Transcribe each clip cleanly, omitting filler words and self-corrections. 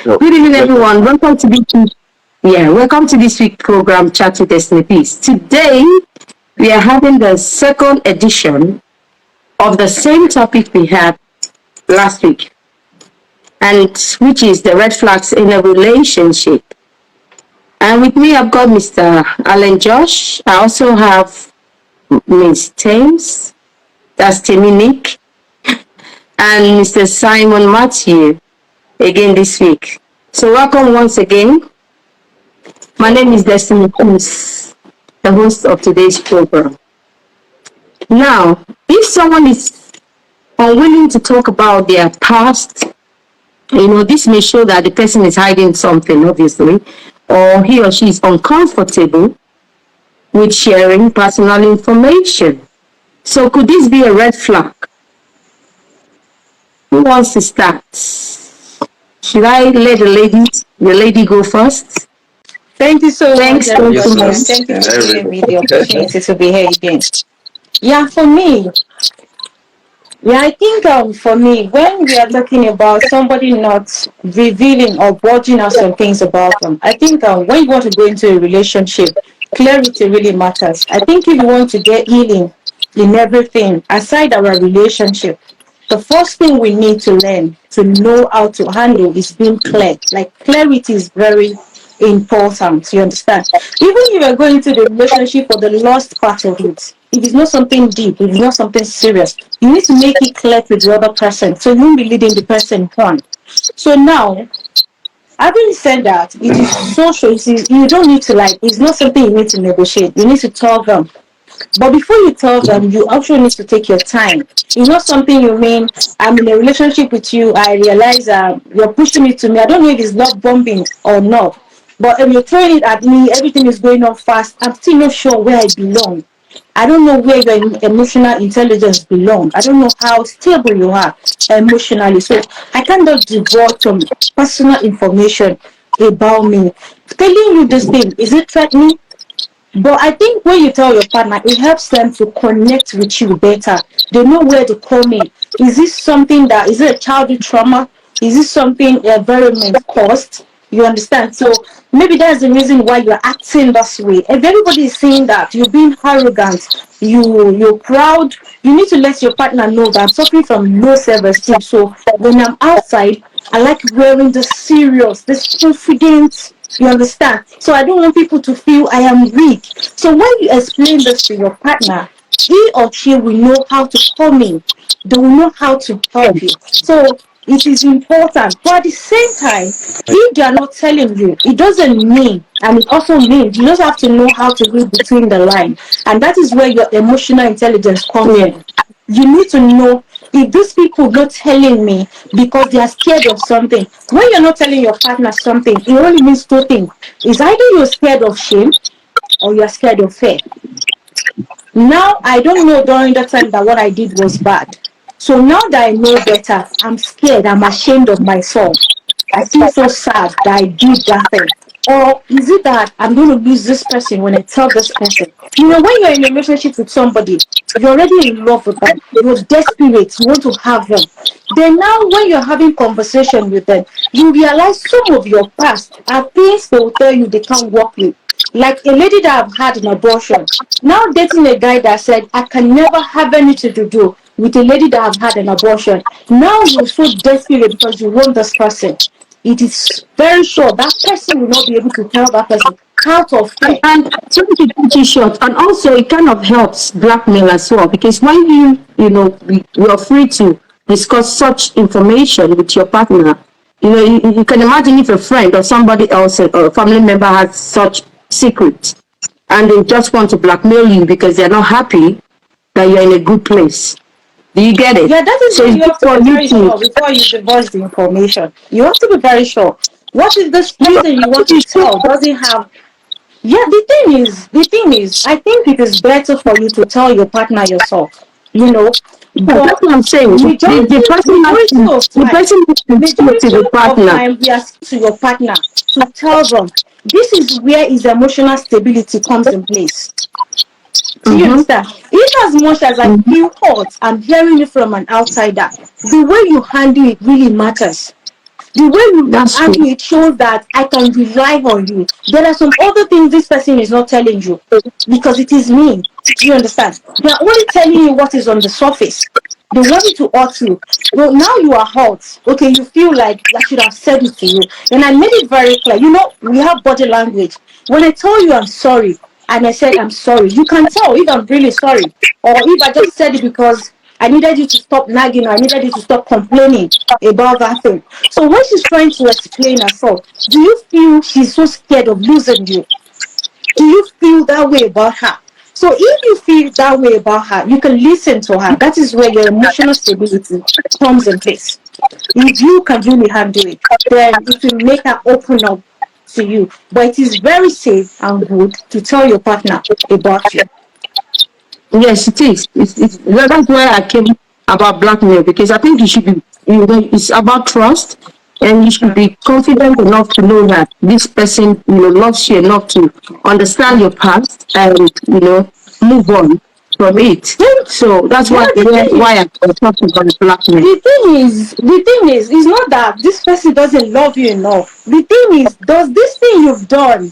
Good evening, everyone. Welcome to this week's program, Chat with DestinyPiz. Today, we are having the second edition of the same topic we had last week, and which is the red flags in a relationship. And with me, I've got Mr. Alan Josh. I also have Ms. Thames, that's Timmy Nick, and Mr. Simon Matthew again this week. So welcome once again. My name is DestinyPiz, the host of today's program. Now, if someone is unwilling to talk about their past, this may show that the person is hiding something, obviously, or he or she is uncomfortable with sharing personal information. So could this be a red flag? Who wants to start? Should I let the lady go first? Thank you so Thanks much. so Thank you much. for giving me the opportunity to be here again. Yeah, for me, I think for me, when we are talking about somebody not revealing or budging out some things about them, I think when you want to go into a relationship, clarity really matters. I think if you want to get healing in everything aside our relationship, the first thing we need to learn to know how to handle is being clear. Like clarity is very important. You understand? Even if you are going to the relationship for the last part of it, if it's not something deep, if it's not something serious, you need to make it clear to the other person so you won't be leading the person on. So now, having said that, it is social. You don't need to it's not something you need to negotiate. You need to tell them. But before you tell them, you also need to take your time. It's not something you mean, I'm in a relationship with you, I realize you're pushing it to me. I don't know if it's love bombing or not. But if you're throwing it at me, everything is going on fast, I'm still not sure where I belong. I don't know where your emotional intelligence belongs. I don't know how stable you are emotionally. So I cannot divulge some personal information about me. Telling you this thing, is it threatening? But I think when you tell your partner, it helps them to connect with you better. They know where to come in. Is is it a childhood trauma? Is this something environment caused? You understand? So maybe that's the reason why you're acting this way. If everybody is saying that you're being arrogant, you're proud, you need to let your partner know that I'm suffering from low self-esteem. So when I'm outside, I like wearing this serious, this confident. You understand? So I don't want people to feel I am weak. So when you explain this to your partner, he or she will know how to come in. They will know how to help you. So it is important. But at the same time, if they are not telling you, it doesn't mean, and it also means you just have to know how to read between the lines. And that is where your emotional intelligence comes in. You need to know if these people not telling me because they are scared of something. When you're not telling your partner something, it only means two things. It's either you're scared of shame or you're scared of fear. Now, I don't know during that time that what I did was bad. So now that I know better, I'm scared, I'm ashamed of myself. I feel so sad that I did that thing. Or is it that I'm going to lose this person when I tell this person? When you're in a relationship with somebody, you're already in love with them. You're desperate. You want to have them. Then now when you're having conversation with them, you realize some of your past are things they will tell you they can't work with. Like a lady that I've had an abortion, now dating a guy that said, I can never have anything to do with a lady that I've had an abortion. Now you're so desperate because you want this person. It is very sure that person will not be able to tell that person out of fear. And sorry to cut you short, and also it kind of helps blackmail as well, because when you're free to discuss such information with your partner, you can imagine if a friend or somebody else or a family member has such secret, and they just want to blackmail you because they're not happy that you're in a good place. Do you get it? Yeah, that is So why it's you good have to for be you very to. sure before you divulge the information. You have to be very sure. What if this person you want to tell doesn't have? Yeah, the thing is, I think it is better for you to tell your partner yourself. Yeah, that's But what I'm saying. The person has majority to, of the time, person has to speak to majority the of partner. time, we are to your partner to tell them this is where his emotional stability comes in place. Do you Mm-hmm. understand? In as much as I Mm-hmm. feel hurt, I'm hearing it from an outsider. The way you handle it really matters. The way you That's act, true. it shows that I can rely on you. There are some other things this person is not telling you because it is me. Do you understand? They are only telling you what is on the surface. They want you to hurt you. Well, now you are hurt. Okay, you feel like I should have said it to you. And I made it very clear. You know, we have body language. When I tell you I'm sorry, and I said I'm sorry, you can tell if I'm really sorry. Or if I just said it because I needed you to stop nagging, or I needed you to stop complaining about that thing. So when she's trying to explain herself, do you feel she's so scared of losing you? Do you feel that way about her? So if you feel that way about her, you can listen to her. That is where your emotional stability comes in place. If you can really handle it, then it will make her open up to you. But it is very safe and good to tell your partner about you. Yes, it is. That's why I came about blackmail, because I think you should be, it's about trust, and you should be confident enough to know that this person, loves you enough to understand your past and, move on from it. So that's Yeah, the thing why is, I'm talking about blackmail. the thing is, it's not that this person doesn't love you enough. The thing is, does this thing you've done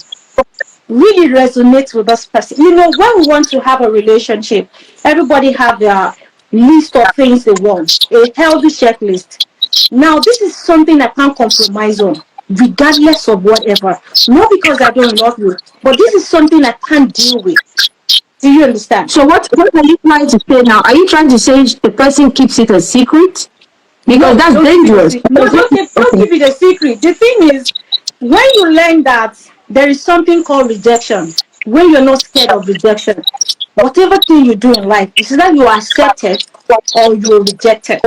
really resonates with this person? You know, when we want to have a relationship, everybody have their list of things they want, a healthy checklist. Now, this is something I can't compromise on, regardless of whatever. Not because I don't love you, but this is something I can't deal with. Do you understand? So what are you trying to say now? Are you trying to say the person keeps it a secret? Because No, that's don't keep it a dangerous. secret. No, don't Okay. keep it a secret. The thing is, when you learn that there is something called rejection, when you're not scared of rejection, whatever thing you do in life, it's either you are accepted or you're rejected.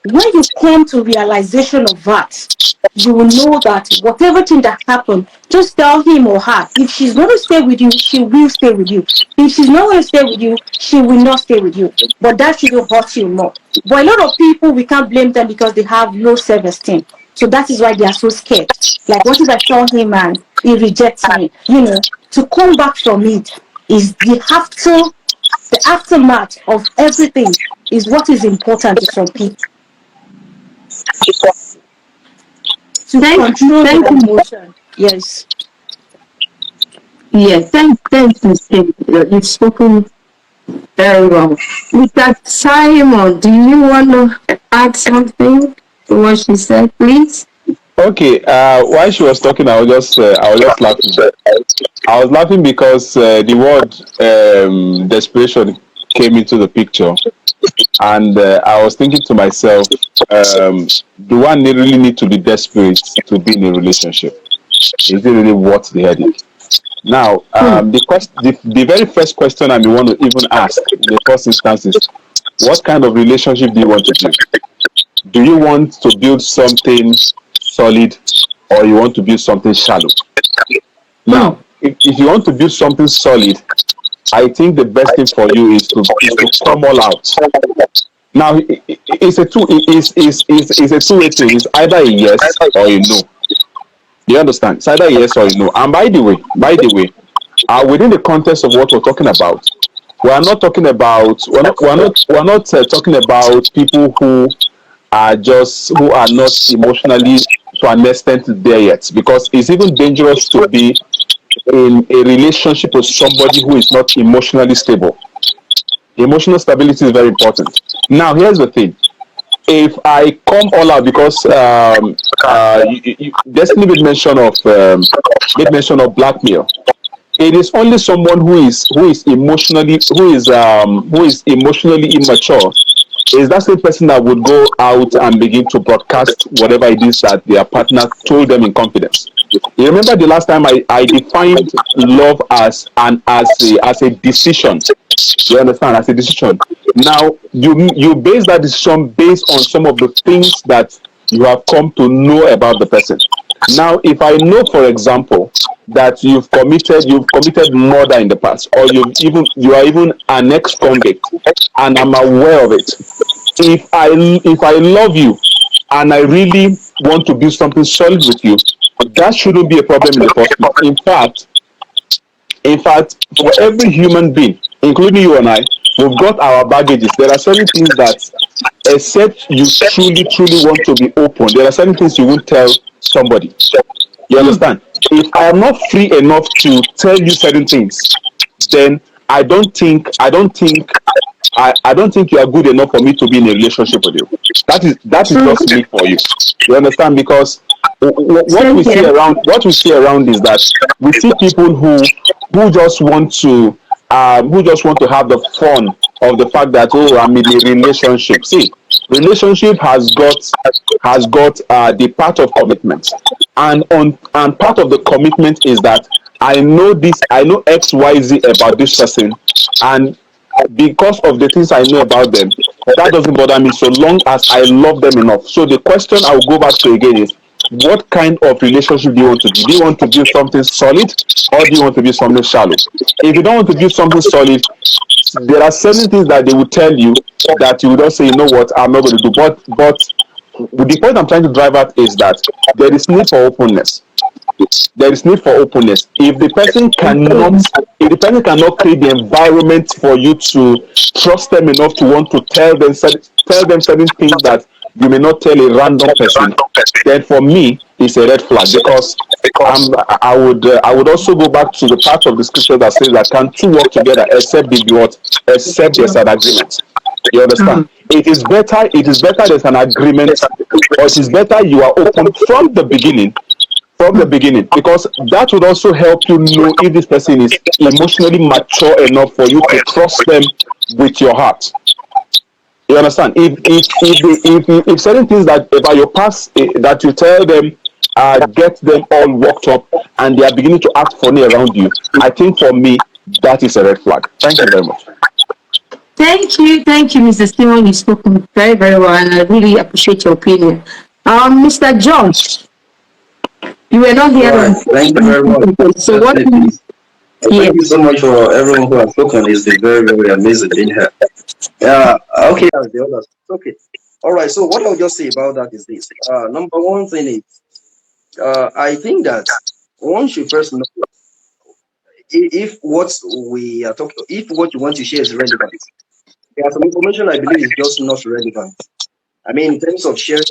When you come to realization of that, you will know that whatever thing that happened, just tell him or her. If she's going to stay with you, she will stay with you. If she's not going to stay with you, she will not stay with you. But that shouldn't hurt you more. But a lot of people, we can't blame them because they have low self-esteem. So that is why they are so scared. Like, what if I tell him and he rejects me? To come back from it is the aftermath of everything is what is important to some people. To control Thank your you. emotion. Yes. Yeah, thanks, Miss Kim. You've spoken very well. With that, Simon, do you want to add something to what she said, please? Okay. While she was talking, I was just laughing. I was laughing because the word desperation came into the picture, and I was thinking to myself, do one really need to be desperate to be in a relationship? Is it really worth the headache? Now, Hmm. the very first question I may want to even ask in the first instance is, what kind of relationship do you want to build? Do you want to build something solid, or you want to build something shallow? Hmm. Now, if you want to build something solid, I think the best thing for you is to come all out. Now, it's a two-way thing. It's either a yes or a no. You understand? It's either a yes or a no. And within the context of what we're talking about, we're not talking about people who are not emotionally to an extent there yet, because it's even dangerous to be in a relationship with somebody who is not emotionally stable. Emotional stability is very important. Now, here's the thing: if I come all out, because Destiny made mention of blackmail. It is only someone who is emotionally immature, is that same person that would go out and begin to broadcast whatever it is that their partner told them in confidence. You remember the last time I defined love as a decision. You understand? As a decision. Now you base that decision based on some of the things that you have come to know about the person. Now, if I know, for example, that you've committed murder in the past, or you are even an ex-convict, and I'm aware of it. If I love you and I really want to build something solid with you, that shouldn't be a problem in the first place. In fact, for every human being, including you and I, we've got our baggages. There are certain things that, except you truly, truly want to be open, there are certain things you won't tell somebody. You understand? If I am not free enough to tell you certain things, then I don't think you are good enough for me to be in a relationship with you. That is just me for you. You understand? Because Same here. what we see around is that we see people who just want to have the fun of the fact that, oh, I'm in a relationship. See, relationship has got the part of commitment, and part of the commitment is that I know XYZ about this person, and because of the things I know about them, that doesn't bother me so long as I love them enough. So the question I'll go back to again is, what kind of relationship do you want to do? Do you want to build something solid, or do you want to build something shallow? If you don't want to build something solid, there are certain things that they will tell you that you will just say, you know what, I'm not going to do. But the point I'm trying to drive at is that there is need for openness. There is need for openness. If the person cannot create the environment for you to trust them enough to want to tell them certain things that you may not tell a random person, then for me it's a red flag. Because I would also go back to the part of the scripture that says that can two work together except they be what? Except there's an agreement. You understand? It is better there's an agreement, or it is better you are open from the beginning, because that would also help you know if this person is emotionally mature enough for you to trust them with your heart. You understand? If certain things that about your past, that you tell them, get them all worked up, and they are beginning to act funny around you, I think for me that is a red flag. Thank you very much. Thank you, Mr. Stephen. You've spoken very, very well, and I really appreciate your opinion. Mr. Jones, you were not here. All right, thank you very much. So what? Definitely. Yes. Thank you so much for everyone who has spoken. It's been very, very amazing being here. Yeah, okay, as the others. Okay. All right, so what I'll just say about that is this. Number one thing is, I think that one should first know if what we are talking, if what you want to share is relevant. There are some information I believe is just not relevant. I mean, in terms of sharing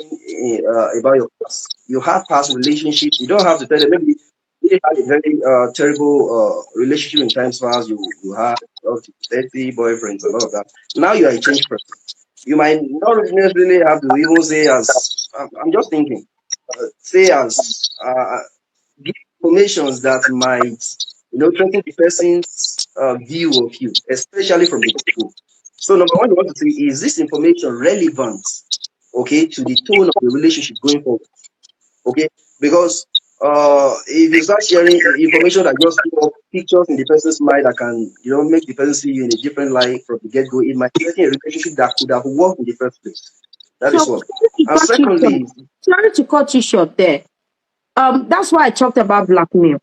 about your past, you have past relationships. You don't have to tell them. Maybe you had a very terrible relationship in times past. You had up to 30 boyfriends and all of that. Now you are a changed person. You might not necessarily have to even say as I'm just thinking, say as give informations that might threaten the person's view of you, especially from the get-go. So number one, you want to see, is this information relevant, okay, to the tone of the relationship going forward? Okay, because if you start sharing information that just give up pictures in the person's mind that can make the person see you in a different light from the get-go, it might threaten a relationship that could have worked in the first place. That is So one. And secondly, sorry to cut you short there. That's why I talked about blackmail.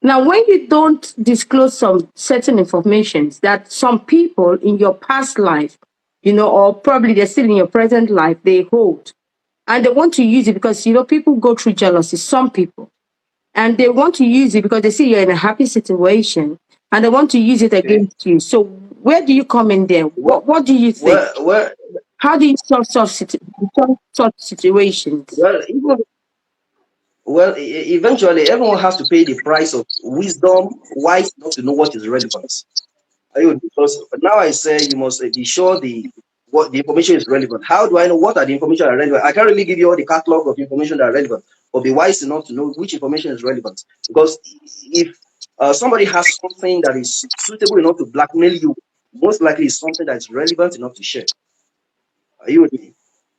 Now, when you don't disclose some certain information that some people in your past life, or probably they're still in your present life, they hold, and they want to use it because people go through jealousy. Some people, and they want to use it because they see you're in a happy situation, and they want to use it okay, against you. So, where do you come in there? well, What do you think? well, How do you solve such situations? well, even Well, eventually, everyone has to pay the price of wisdom, wise not to know what is relevant. Are you because now I say you must be sure the what the information is relevant. How do I know what are the information that are relevant? I can't really give you all the catalog of information that are relevant, but be wise enough to know which information is relevant. Because if somebody has something that is suitable enough to blackmail you, most likely it's something that is relevant enough to share. Are you with me?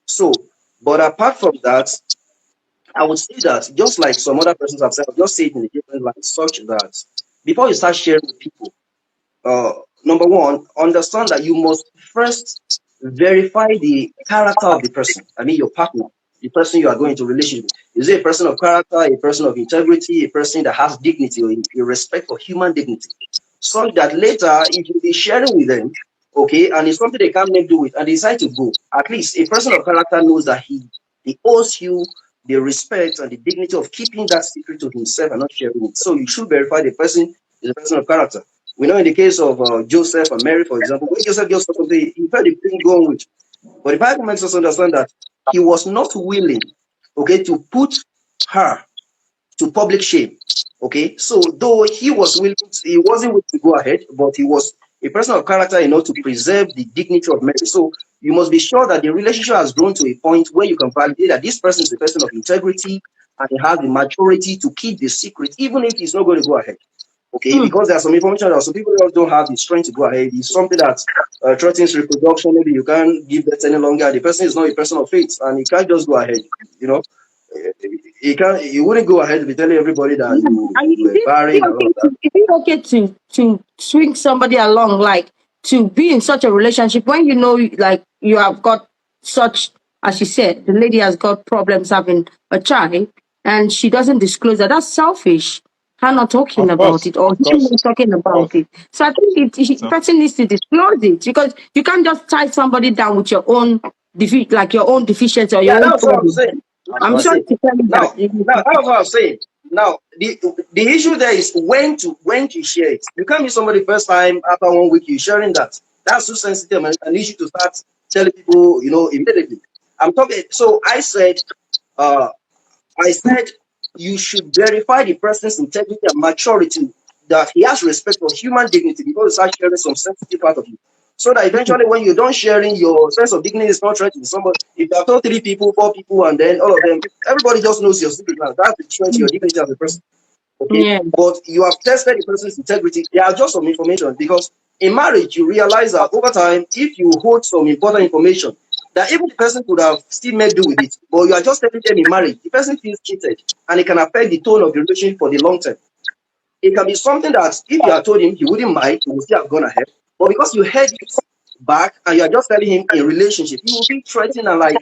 So, but apart from that, I would say that just like some other persons have said, I'll just say it in a different light, such that before you start sharing with people, uh, number one, understand that you must first verify the character of the person. I mean, your partner, the person you are going to relation with. Is it a person of character, a person of integrity, a person that has dignity or a respect for human dignity? So that later, if you be sharing with them, okay, and it's something they can't make do with, and they decide to go, at least a person of character knows that he owes you the respect and the dignity of keeping that secret to himself and not sharing it. So you should verify the person is a person of character. We know in the case of Joseph and Mary, for example, when Joseph just saw something, he felt the thing going with. But the Bible makes us understand that he was not willing, okay, to put her to public shame. Okay, so though he was willing, he wasn't willing to go ahead, but he was a person of character enough to preserve the dignity of Mary. So you must be sure that the relationship has grown to a point where you can validate that this person is a person of integrity and he has the maturity to keep the secret, even if he's not going to go ahead. Okay, because there's some information that some people just don't have the strength to go ahead. It's something that threatens reproduction. Maybe you can't give birth any longer. The person is not a person of faith, and he can't just go ahead. You know, he can't. He wouldn't go ahead to be telling everybody that you were barren and all of that. Is it okay to swing somebody along, like to be in such a relationship when you know, like you have got such, as you said, the lady has got problems having a child, and she doesn't disclose that? That's selfish. Her not talking Of about course, it, or of she course, not talking of about course. it. So I think the person needs to disclose it, because you can't just tie somebody down with your own defeat, like your own deficiency or Yeah, your own that's what I'm problem. saying. That's I'm what I'm sorry saying. to tell you Now, that. that's what I'm saying. Now, the issue there is when to share it. You can't meet somebody first time after 1 week. You sharing that. That's too sensitive and an issue to start telling people, immediately. I'm talking. So uh, I said you should verify the person's integrity and maturity, that he has respect for human dignity before you start sharing some sensitive part of you. So that eventually, when you're done sharing, your sense of dignity is not threatened. Somebody, if you have told 3 people, 4 people, and then all of them, everybody just knows your secret now. That's the threat to your dignity as a person. Okay, Yeah. but you have tested the person's integrity. There are just some information, because in marriage you realize that over time, if you hold some important information, that even the person could have still made do with it, but you are just telling them in marriage, the person feels cheated, and it can affect the tone of the relationship for the long term. It can be something that if you had told him, he wouldn't mind, he would still have gone ahead. But because you heard it back and you are just telling him in relationship, he will be threatening and like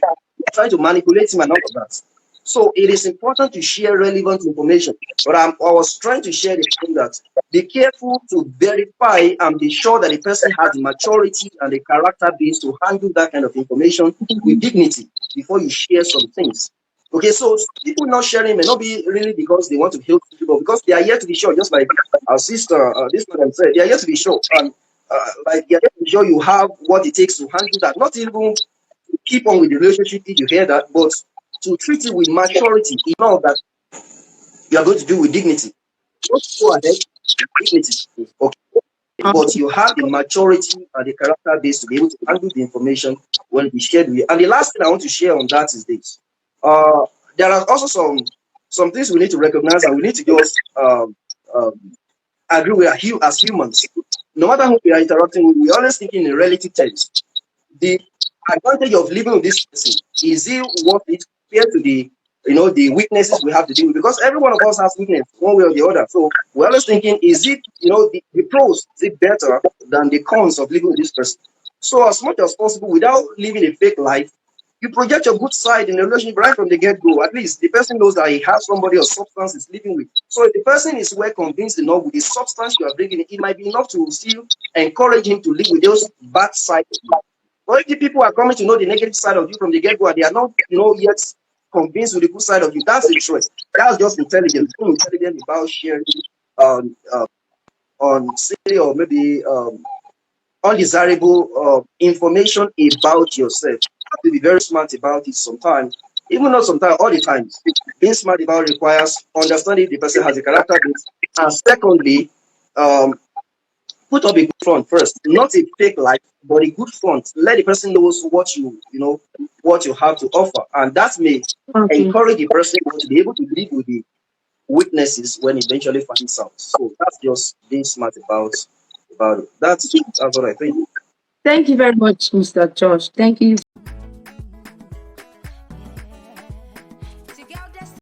trying to manipulate him and all of that. So it is important to share relevant information. But I was trying to share the point that be careful to verify and be sure that the person has the maturity and the character base to handle that kind of information with dignity before you share some things. Okay, so people not sharing may not be really because they want to help people, because they are yet to be sure, just like our sister, this one said, they are yet to be sure. And like they are yet to be sure you have what it takes to handle that. Not even keep on with the relationship if you hear that, but to treat it with maturity, enough that you are going to do with dignity. Don't go ahead with dignity. Okay. But you have the maturity and the character base to be able to handle the information when it is shared with you. And the last thing I want to share on that is this. Uh, there are also some things we need to recognize, and we need to just agree with as humans. No matter who we are interacting with, we are always thinking in relative terms. The advantage of living with this person, is it worth it compared to the weaknesses we have to deal with? Because every one of us has weakness one way or the other. So we're always thinking, is it the pros, is it better than the cons of living with this person? So as much as possible, without living a fake life, you project your good side in the relationship right from the get-go. At least the person knows that he has somebody or substance he's living with. So if the person is well convinced enough with the substance you are bringing, it might be enough to still encourage him to live with those bad sides. But if the people are coming to know the negative side of you from the get-go, and they are not, yet convinced with the good side of you, that's the choice. That's just intelligence. Being intelligent about sharing on silly or maybe undesirable information about yourself. You have to be very smart about it sometimes. Even not sometimes, all the times. Being smart about it requires understanding if the person has a character base. And secondly, um, put up a good front first, not a fake life, but a good front. Let the person knows what you have to offer, and that may Okay. encourage the person to be able to live with the weaknesses when eventually finds out. So that's just being smart about it. That's what I think. Thank you very much, Mr. George. Thank you